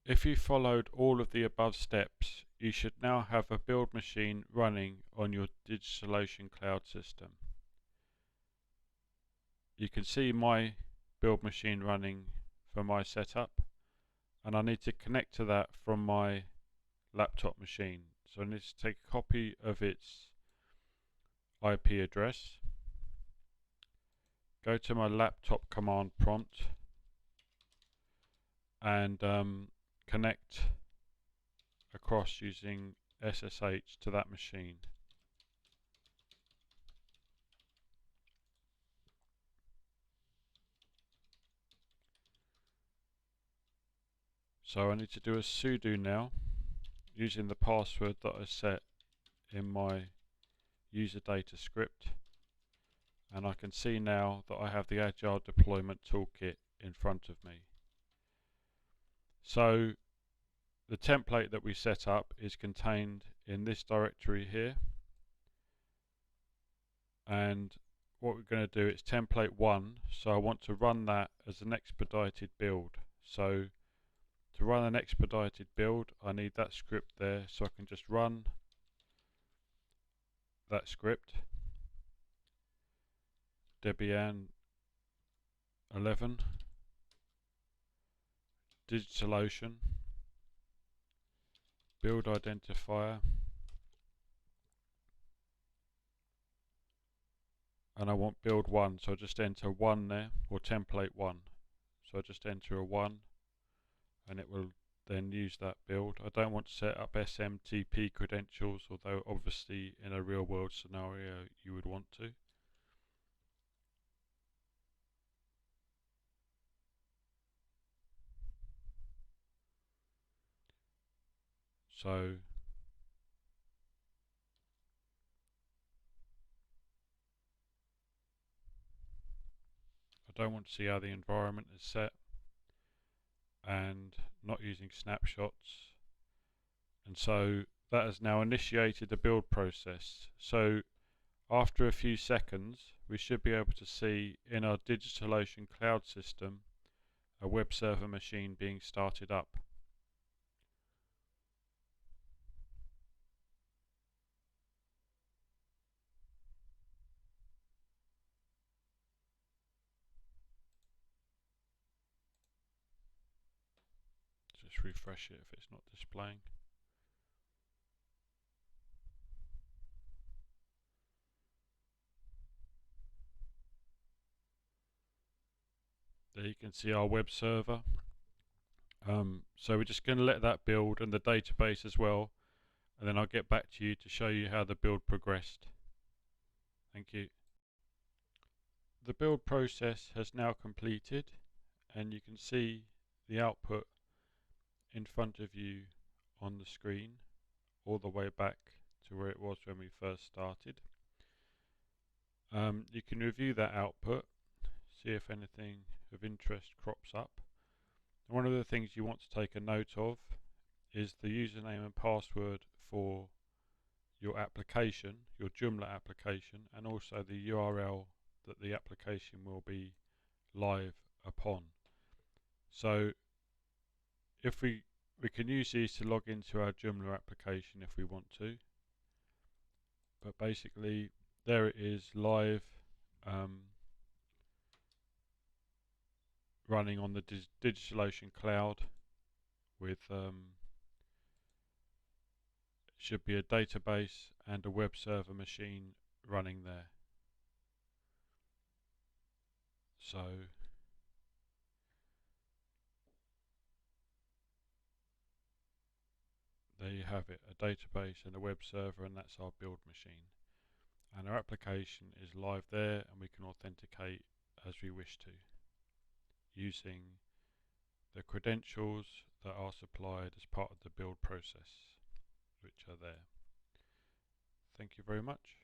If you followed all of the above steps, you should now have a build machine running on your DigitalOcean cloud system. You can see my build machine running for my setup, and I need to connect to that from my laptop machine. So I need to take a copy of its IP address, go to my laptop command prompt, and connect across using SSH to that machine. So I need to do a sudo now using the password that I set in my user data script, and I can see now that I have the Agile Deployment Toolkit in front of me. So the template that we set up is contained in this directory here, and what we're going to do is template 1, so I want to run that as an expedited build. So to run an expedited build, I need that script there, so I can just run that script, Debian 11 DigitalOcean build identifier, and I want build 1, so I just enter 1 there, or template 1. So I just enter a 1, and it will then use that build. I don't want to set up SMTP credentials, although obviously in a real world scenario you would want to. So I don't want to see how the environment is set, and not using snapshots, and so that has now initiated the build process. So after a few seconds we should be able to see in our DigitalOcean cloud system a web server machine being started up. Just refresh it if it's not displaying. There you can see our web server. So we're just going to let that build, and the database as well, and then I'll get back to you to show you how the build progressed. Thank you. The build process has now completed, and you can see the output in front of you on the screen all the way back to where it was when we first started. You can review that output, see if anything of interest crops up. And one of the things you want to take a note of is the username and password for your application, your Joomla application, and also the URL that the application will be live upon. So if we can use these to log into our Joomla application if we want to, but basically there it is live, running on the DigitalOcean cloud with should be a database and a web server machine running there. So there you have it, a database and a web server, and that's our build machine. And our application is live there, and we can authenticate as we wish to using the credentials that are supplied as part of the build process, which are there. Thank you very much.